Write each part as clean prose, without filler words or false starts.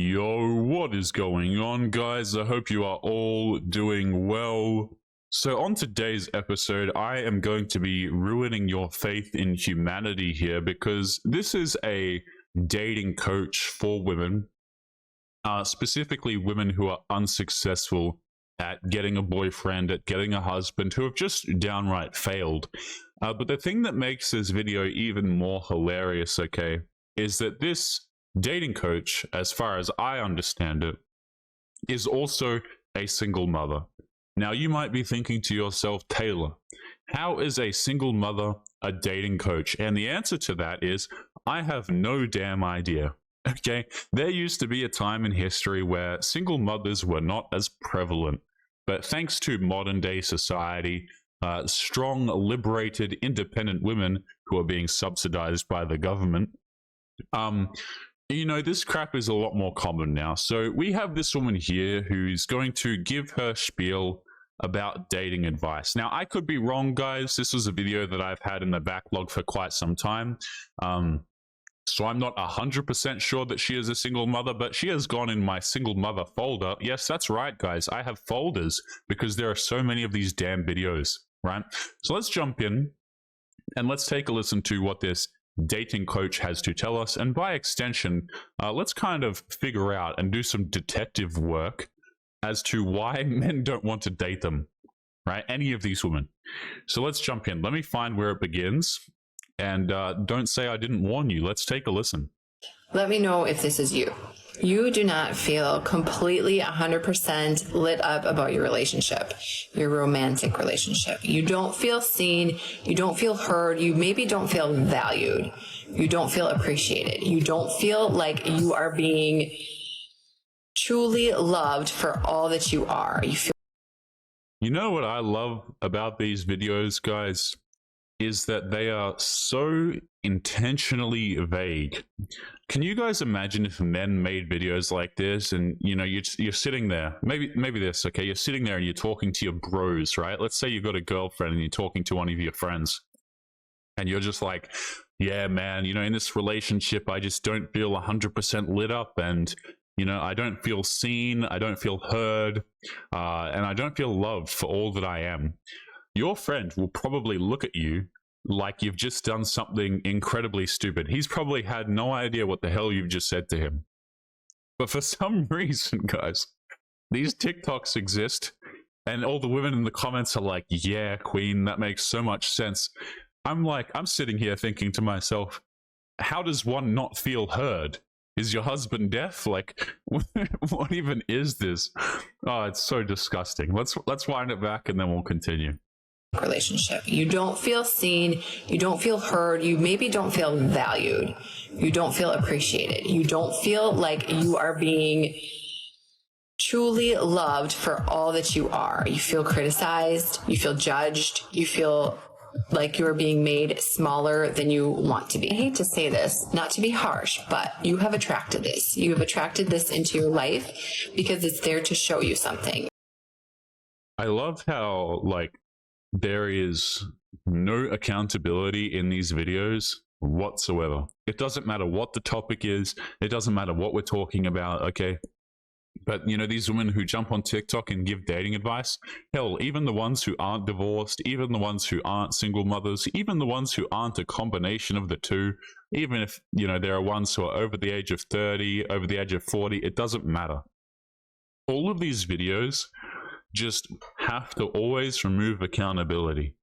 Yo, what is going on, guys? I hope you are all doing well. So on today's episode, I am going to be ruining your faith in humanity here because this is a dating coach for women, specifically women who are unsuccessful at getting a boyfriend, at getting a husband, who have just downright failed. But the thing that makes this video even more hilarious, okay, is that this dating coach, as far as I understand it, is also a single mother. Now, you might be thinking to yourself, Taylor, how is a single mother a dating coach? And the answer to that is, I have no damn idea. Okay, there used to be a time in history where single mothers were not as prevalent. But thanks to modern day society, strong, liberated, independent women who are being subsidized by the government, this crap is a lot more common now. So we have this woman here who's going to give her spiel about dating advice. Now, I could be wrong, guys. This was a video that I've had in the backlog for quite some time. So I'm not 100% sure that she is a single mother, but she has gone in my single mother folder. Yes, that's right, guys. I have folders because there are so many of these damn videos, right? So let's jump in and let's take a listen to what this dating coach has to tell us, and by extension, let's kind of figure out and do some detective work as to why men don't want to date them, right? Any of these women. So let's jump in. Let me find where it begins, and don't say I didn't warn you. Let's take a listen. Let me know if this is you. You do not feel completely 100% lit up about your relationship, your romantic relationship. You don't feel seen. You don't feel heard. You maybe don't feel valued. You don't feel appreciated. You don't feel like you are being truly loved for all that you are. You know what I love about these videos, guys, is that they are so intentionally vague. Can you guys imagine if men made videos like this and, you're sitting there, maybe this, okay? You're sitting there and you're talking to your bros, right? Let's say you've got a girlfriend and you're talking to one of your friends and you're just like, yeah, man, in this relationship, I just don't feel 100% lit up, and, I don't feel seen, I don't feel heard, and I don't feel loved for all that I am. Your friend will probably look at you like you've just done something incredibly stupid. He's probably had no idea what the hell you've just said to him. But for some reason, guys, these TikToks exist, and all the women in the comments are like, yeah, queen, that makes so much sense. I'm sitting here thinking to myself, how does one not feel heard? Is your husband deaf? Like, what even is this? Oh, it's so disgusting. Let's wind it back and then we'll continue. Relationship. You don't feel seen. You don't feel heard. You maybe don't feel valued. You don't feel appreciated. You don't feel like you are being truly loved for all that you are. You feel criticized. You feel judged. You feel like you're being made smaller than you want to be. I hate to say this, not to be harsh, but you have attracted this. You have attracted this into your life because it's there to show you something. I love how, there is no accountability in these videos whatsoever. It doesn't matter what the topic is. It doesn't matter what we're talking about, okay? But, these women who jump on TikTok and give dating advice, hell, even the ones who aren't divorced, even the ones who aren't single mothers, even the ones who aren't a combination of the two, even if, there are ones who are over the age of 30, over the age of 40, it doesn't matter. All of these videos just have to always remove accountability.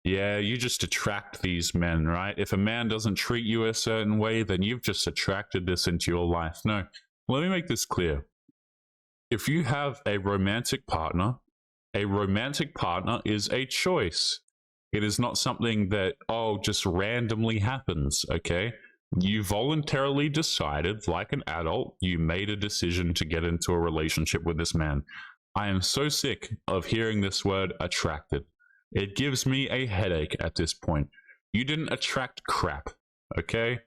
Yeah, you just attract these men, right? If a man doesn't treat you a certain way, then you've just attracted this into your life. No, let me make this clear. If you have a romantic partner is a choice. It is not something that, just randomly happens, okay? You voluntarily decided, like an adult, you made a decision to get into a relationship with this man. I am so sick of hearing this word attracted. It gives me a headache at this point. You didn't attract crap, okay?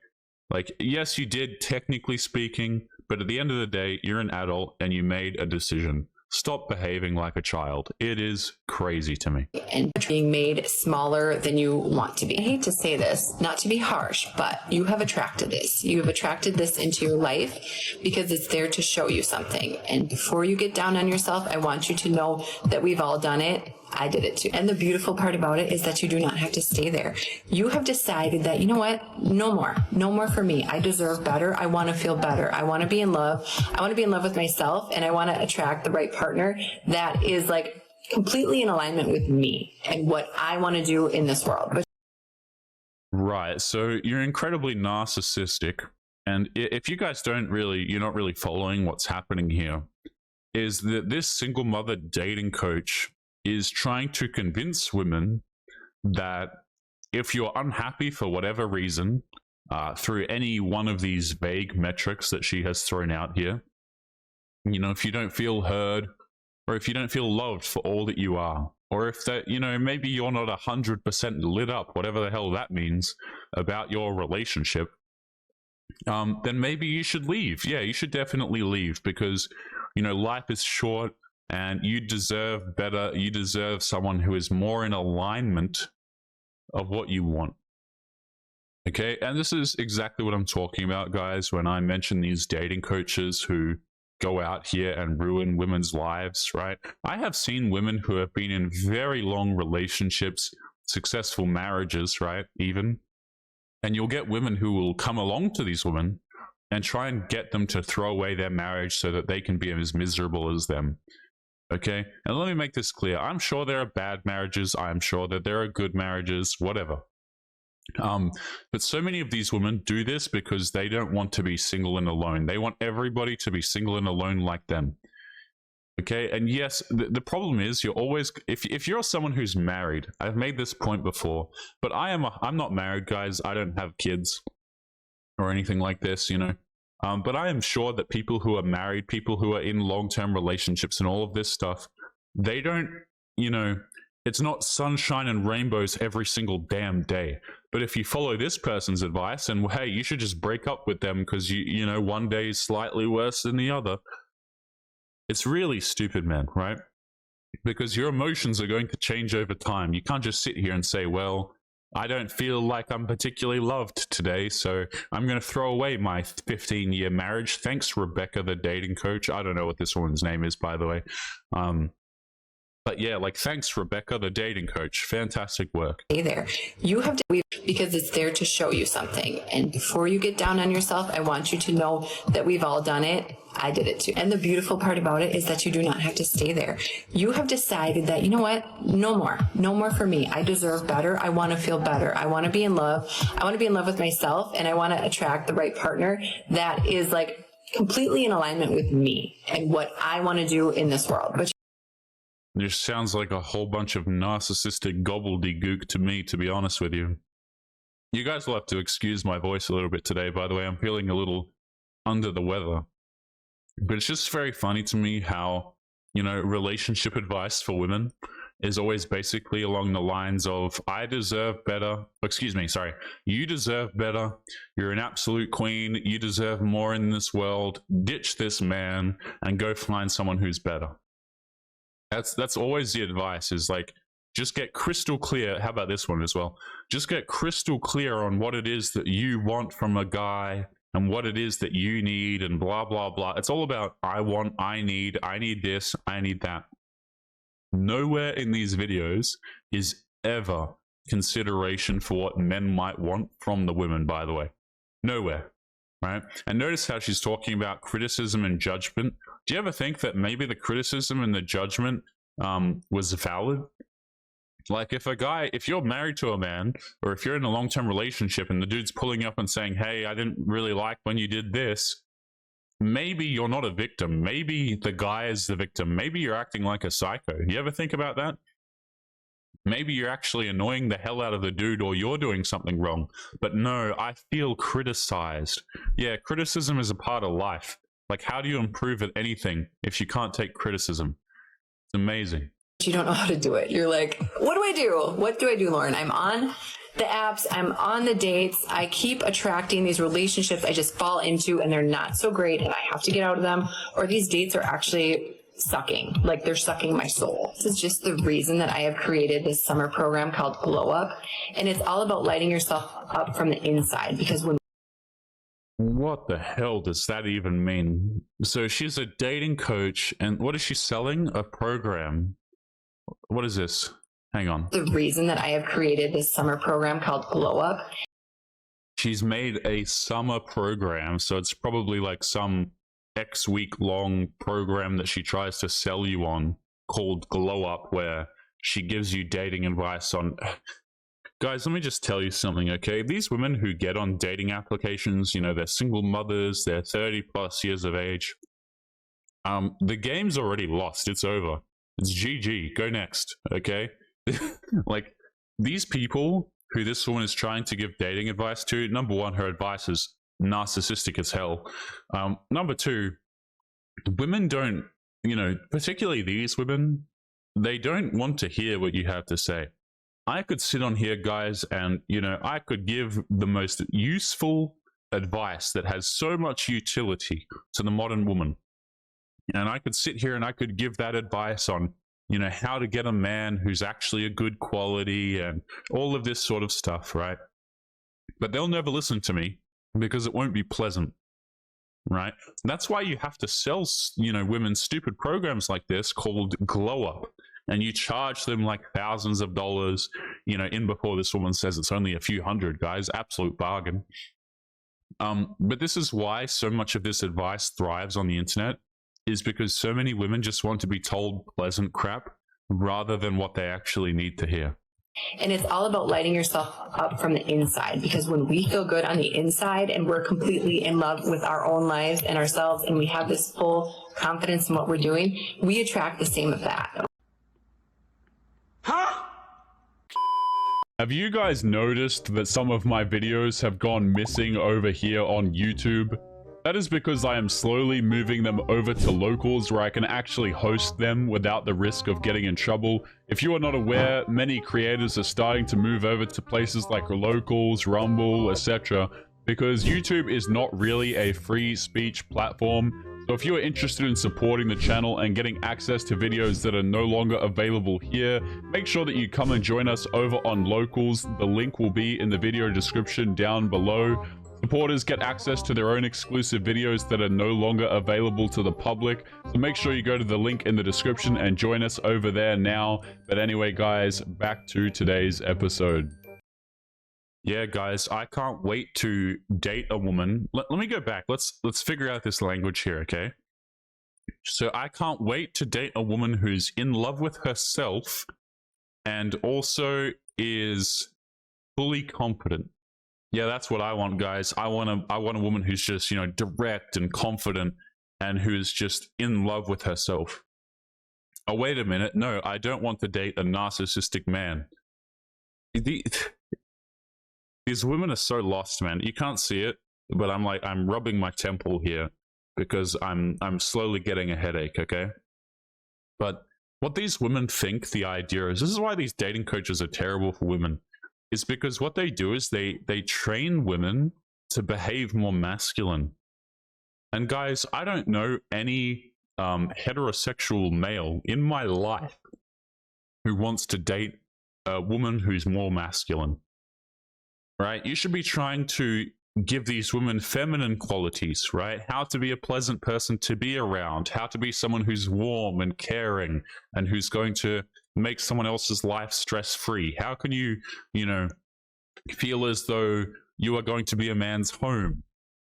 Yes, you did, technically speaking, but at the end of the day, you're an adult and you made a decision. Stop behaving like a child. It is crazy to me. And being made smaller than you want to be. I hate to say this, not to be harsh, but you have attracted this. You have attracted this into your life because it's there to show you something. And before you get down on yourself, I want you to know that we've all done it. I did it too. And the beautiful part about it is that you do not have to stay there. You have decided that, you know what? No more. No more for me. I deserve better. I want to feel better. I want to be in love. I want to be in love with myself, and I want to attract the right partner that is like completely in alignment with me and what I want to do in this world. But Right. So you're incredibly narcissistic. And if you guys you're not really following what's happening here, is that this single mother dating coach is trying to convince women that if you're unhappy for whatever reason, through any one of these vague metrics that she has thrown out here, you know, if you don't feel heard, or if you don't feel loved for all that you are, or if that, you know, maybe you're not 100% lit up, whatever the hell that means, about your relationship, then maybe you should leave. Yeah, you should definitely leave, because, you know, life is short and you deserve better. You deserve someone who is more in alignment of what you want. Okay, and this is exactly what I'm talking about, guys, when I mention these dating coaches who go out here and ruin women's lives, right? I have seen women who have been in very long relationships, successful marriages, right, even. And you'll get women who will come along to these women and try and get them to throw away their marriage so that they can be as miserable as them. Okay? And let me make this clear. I'm sure there are bad marriages. I'm sure that there are good marriages, whatever. But so many of these women do this because they don't want to be single and alone. They want everybody to be single and alone like them. Okay, and yes, the problem is you're always, if you're someone who's married, I've made this point before, but I'm not married, guys. I don't have kids or anything like this, you know. But I am sure that people who are married, people who are in long-term relationships and all of this stuff, they don't, you know, it's not sunshine and rainbows every single damn day. But if you follow this person's advice and, hey, you should just break up with them because, you know, one day is slightly worse than the other. It's really stupid, man, right? Because your emotions are going to change over time. You can't just sit here and say, well, I don't feel like I'm particularly loved today, so I'm going to throw away my 15-year marriage. Thanks, Rebecca, the dating coach. I don't know what this woman's name is, by the way. But yeah, like, thanks, Rebecca, the dating coach. Fantastic work. stay there. You have to, because it's there to show you something. And before you get down on yourself, I want you to know that we've all done it. I did it too. And the beautiful part about it is that you do not have to stay there. You have decided that, you know what? No more. No more for me. I deserve better. I want to feel better. I want to be in love. I want to be in love with myself, and I want to attract the right partner that is like completely in alignment with me and what I want to do in this world. But this sounds like a whole bunch of narcissistic gobbledygook to me, to be honest with you. You guys will have to excuse my voice a little bit today, by the way. I'm feeling a little under the weather. But it's just very funny to me how, you know, relationship advice for women is always basically along the lines of, I deserve better. Excuse me, sorry. You deserve better. You're an absolute queen. You deserve more in this world. Ditch this man and go find someone who's better. That's always the advice, is like, just get crystal clear. How about this one as well? Just get crystal clear on what it is that you want from a guy and what it is that you need and blah, blah, blah. It's all about I want, I need this, I need that. Nowhere in these videos is ever consideration for what men might want from the women, by the way. Nowhere. Right? And notice how she's talking about criticism and judgment. Do you ever think that maybe the criticism and the judgment was valid? Like, if you're married to a man, or if you're in a long-term relationship and the dude's pulling up and saying, hey, I didn't really like when you did this, maybe you're not a victim. Maybe the guy is the victim. Maybe you're acting like a psycho. You ever think about that? Maybe you're actually annoying the hell out of the dude, or you're doing something wrong. But no, I feel criticized. Yeah, criticism is a part of life. Like, how do you improve at anything if you can't take criticism? It's amazing. you don't know how to do it. You're like, what do I do? What do I do, Lauren? I'm on the apps, I'm on the dates, I keep attracting these relationships I just fall into and they're not so great and I have to get out of them, or these dates are actually sucking, like they're sucking my soul. This is just the reason that I have created this summer program called Glow Up. And it's all about lighting yourself up from the inside, because when What the hell does that even mean? So she's a dating coach, and what is she selling? A program. What is this? Hang on. the reason that I have created this summer program called Glow Up. She's made a summer program, so it's probably like some X week long program that she tries to sell you on called Glow Up, where she gives you dating advice on. Guys, let me just tell you something, okay? These women who get on dating applications, you know, they're single mothers, they're 30 plus years of age. The game's already lost. It's over. It's GG. Go next, okay? Like, these people who this woman is trying to give dating advice to, number one, her advice is narcissistic as hell. Number two, women don't, you know, particularly these women, they don't want to hear what you have to say. I could sit on here, guys, and, you know, I could give the most useful advice that has so much utility to the modern woman. And I could sit here and I could give that advice on, you know, how to get a man who's actually a good quality and all of this sort of stuff, right? But they'll never listen to me because it won't be pleasant, right? That's why you have to sell, you know, women stupid programs like this called Glow Up. And you charge them like thousands of dollars, you know, in before this woman says it's only a few hundred, guys. Absolute bargain. But this is why so much of this advice thrives on the internet, is because so many women just want to be told pleasant crap rather than what they actually need to hear. And it's all about lighting yourself up from the inside, because when we feel good on the inside and we're completely in love with our own lives and ourselves, and we have this full confidence in what we're doing, we attract the same of that. Huh? Have you guys noticed that some of my videos have gone missing over here on YouTube? That is because I am slowly moving them over to locals where I can actually host them without the risk of getting in trouble. If you are not aware, many creators are starting to move over to places like locals, Rumble, etc. because YouTube is not really a free speech platform. So if you are interested in supporting the channel and getting access to videos that are no longer available here, make sure that you come and join us over on Locals. The link will be in the video description down below. Supporters get access to their own exclusive videos that are no longer available to the public. So make sure you go to the link in the description and join us over there now. But anyway, guys, back to today's episode. Yeah, guys, I can't wait to date a woman. Let me go back. Let's figure out this language here, okay? So I can't wait to date a woman who's in love with herself and also is fully confident. Yeah, that's what I want, guys. I want a woman who's just, you know, direct and confident and who's just in love with herself. Oh, wait a minute. No, I don't want to date a narcissistic man. These women are so lost, man. You can't see it, but I'm rubbing my temple here because I'm slowly getting a headache, okay? But what these women think the idea is, this is why these dating coaches are terrible for women, is because what they do is they train women to behave more masculine. And guys, I don't know any heterosexual male in my life who wants to date a woman who's more masculine. Right? You should be trying to give these women feminine qualities, right? How to be a pleasant person to be around, how to be someone who's warm and caring and who's going to make someone else's life stress-free. How can you, you know, feel as though you are going to be a man's home,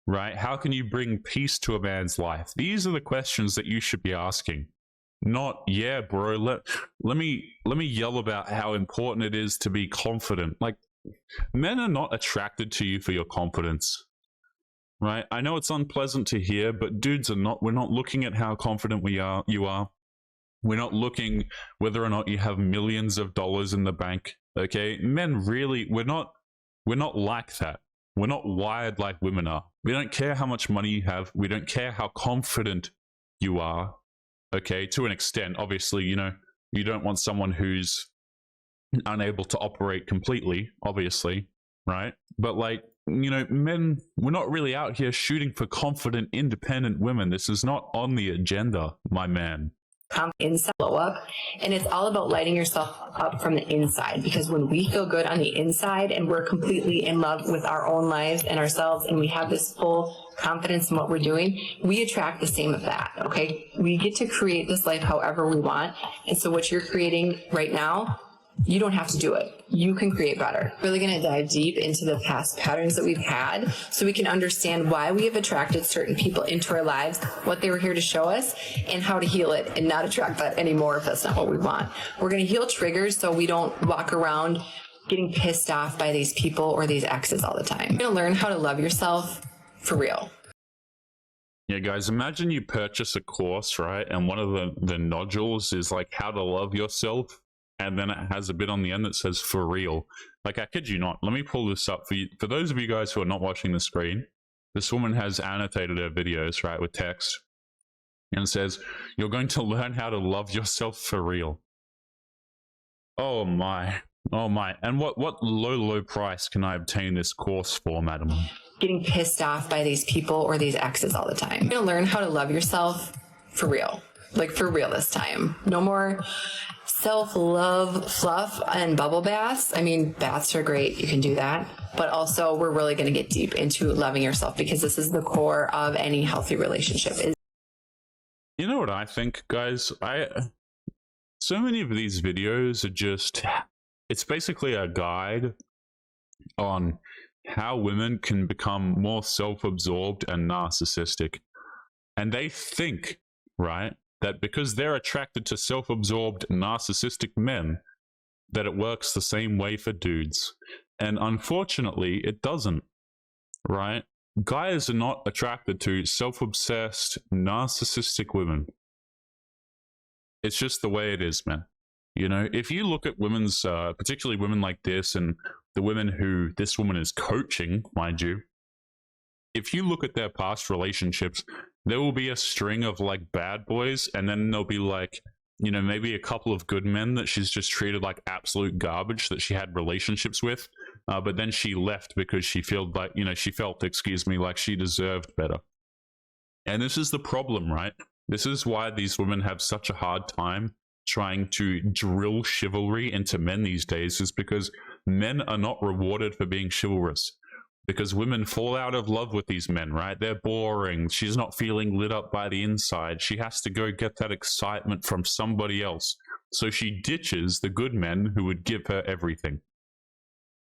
right? How can you bring peace to a man's life? These are the questions that you should be asking. Not, yeah, bro, let me yell about how important it is to be confident. Like, men are not attracted to you for your confidence, right? I know it's unpleasant to hear, but dudes are not. We're not looking at how confident you are. We're not looking whether or not you have millions of dollars in the bank, okay? Men really, we're not like that. We're not wired like women are. We don't care how much money you have. We don't care how confident you are, okay? To an extent, obviously, you know, you don't want someone who's unable to operate completely, obviously, right? But like, you know, men, we're not really out here shooting for confident, independent women. This is not on the agenda, my man. inside blow up, and it's all about lighting yourself up from the inside, because when we feel good on the inside and we're completely in love with our own lives and ourselves, and we have this full confidence in what we're doing, we attract the same of that. Okay, we get to create this life however we want, and so what you're creating right now, you don't have to do it. You can create better. We're really going to dive deep into the past patterns that we've had so we can understand why we have attracted certain people into our lives, what they were here to show us, and how to heal it and not attract that anymore if that's not what we want. We're going to heal triggers so we don't walk around getting pissed off by these people or these exes all the time. You're going to learn how to love yourself for real. Yeah, guys, imagine you purchase a course, right? And one of the nodules is like how to love yourself. And then it has a bit on the end that says for real. Like, I kid you not. Let me pull this up for you. For those of you guys who are not watching the screen, this woman has annotated her videos, right, with text. And it says, you're going to learn how to love yourself for real. Oh my. Oh my. And what low price can I obtain this course for, madam? Getting pissed off by these people or these exes all the time. You're going to learn how to love yourself for real. Like, for real this time. No more self-love fluff and bubble baths. I mean, baths are great. You can do that. But also, we're really going to get deep into loving yourself, because this is the core of any healthy relationship. You know what I think, guys? So many of these videos are just, it's basically a guide on how women can become more self-absorbed and narcissistic. And they think, right, that because they're attracted to self-absorbed narcissistic men, that it works the same way for dudes. And unfortunately, it doesn't, right? Guys are not attracted to self-obsessed narcissistic women. It's just the way it is, man. You know, if you look at women's, particularly women like this, and the women who this woman is coaching, mind you, if you look at their past relationships, there will be a string of like bad boys, and then there'll be like, you know, maybe a couple of good men that she's just treated like absolute garbage that she had relationships with, but then she left because she felt like, you know, she felt, excuse me, like she deserved better. And this is the problem, right? This is why these women have such a hard time trying to drill chivalry into men these days, is because men are not rewarded for being chivalrous. Because women fall out of love with these men, right? They're boring. She's not feeling lit up by the inside. She has to go get that excitement from somebody else. So she ditches the good men who would give her everything.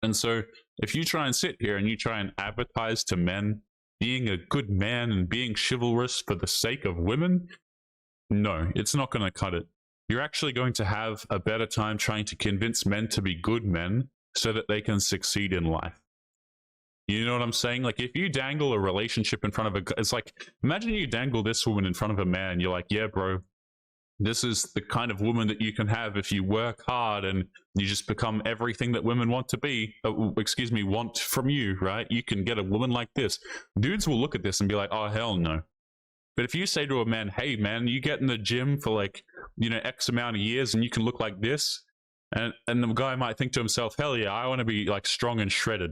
And so if you try and sit here and you try and advertise to men being a good man and being chivalrous for the sake of women, no, it's not going to cut it. You're actually going to have a better time trying to convince men to be good men so that they can succeed in life. You know what I'm saying? Like, if you dangle a relationship in front of it's like, imagine you dangle this woman in front of a man. You're like, yeah, bro, this is the kind of woman that you can have if you work hard and you just become everything that women want to be, want from you, right? You can get a woman like this. Dudes will look at this and be like, oh, hell no. But if you say to a man, hey, man, you get in the gym for like, you know, X amount of years and you can look like this. And the guy might think to himself, hell yeah, I want to be like strong and shredded.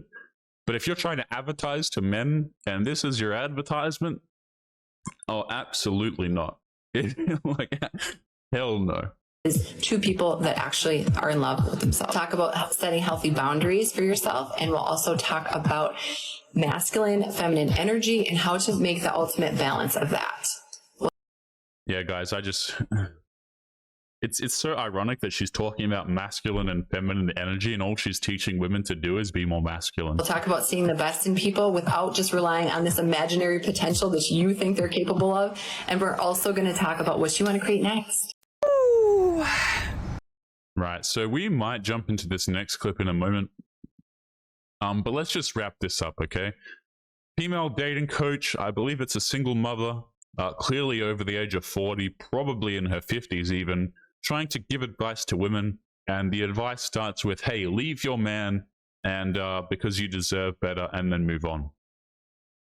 But if you're trying to advertise to men and this is your advertisement, oh, absolutely not. Like, hell no. Is two people that actually are in love with themselves. Talk about setting healthy boundaries for yourself, and we'll also talk about masculine, feminine energy and how to make the ultimate balance of that. Yeah, guys, it's so ironic that she's talking about masculine and feminine energy, and all she's teaching women to do is be more masculine. We'll talk about seeing the best in people without just relying on this imaginary potential that you think they're capable of. And we're also going to talk about what you want to create next. Ooh. Right, so we might jump into this next clip in a moment. But let's just wrap this up, okay? Female dating coach, I believe it's a single mother, clearly over the age of 40, probably in her 50s even, trying to give advice to women, and the advice starts with, hey, leave your man, and because you deserve better, and then move on.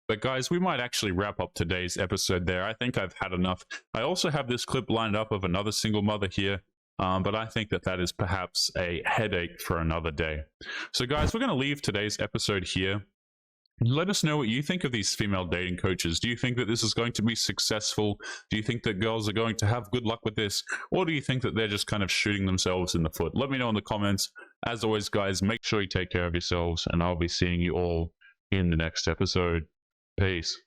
But guys, we might actually wrap up today's episode there. I think I've had enough. I also have this clip lined up of another single mother here, but I think that is perhaps a headache for another day. So guys, we're going to leave today's episode here. Let us know what you think of these female dating coaches. Do you think that this is going to be successful? Do you think that girls are going to have good luck with this? Or do you think that they're just kind of shooting themselves in the foot? Let me know in the comments. As always, guys, make sure you take care of yourselves, and I'll be seeing you all in the next episode. Peace.